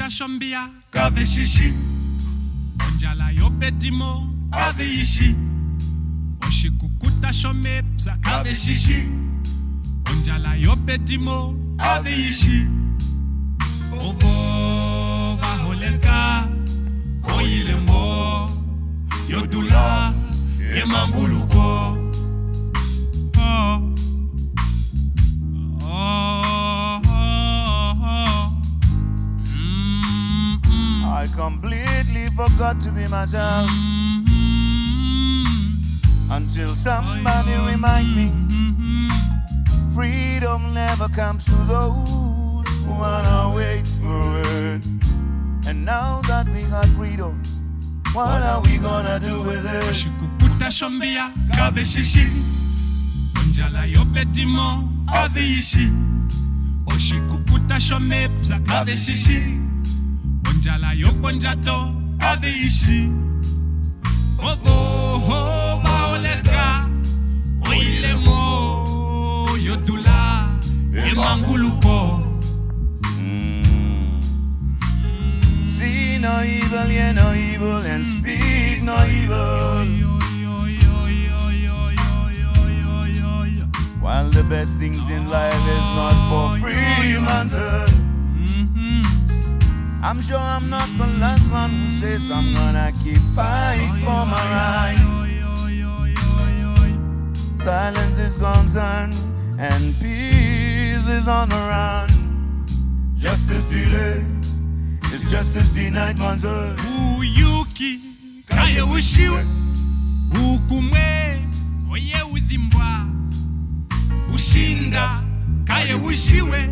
Oshikukuta shombia kave shishi. Onjala yopetimo kave ishi. Oshikukuta shomepsa kave shishi. Onjala yopetimo kave ishi. Obo vaholeka oilemo yodula emambuluko. I completely forgot to be myself until somebody remind me. Freedom never comes to those who wanna wait for it. And now that we got freedom, what are we gonna do with it? Oshikukuta shombia kave shishi. Onjala yopetimo kave ishi. Oshikukuta shomepsa kave shishi. Onjala yoponjato kave ishi. Obo vaoleka oilemo yodula emanguluko. See no evil, hear no evil, and speak no evil. While the best things in life is not for free, man. I'm sure I'm not the last one who says I'm gonna keep fighting for my rights. Silence is concerned and peace is on the run. Justice delayed is justice denied, manzo. Uyuki kaya wishiwe. Ukumwe oye udhimbwa. Ushinda kaya wishiwe.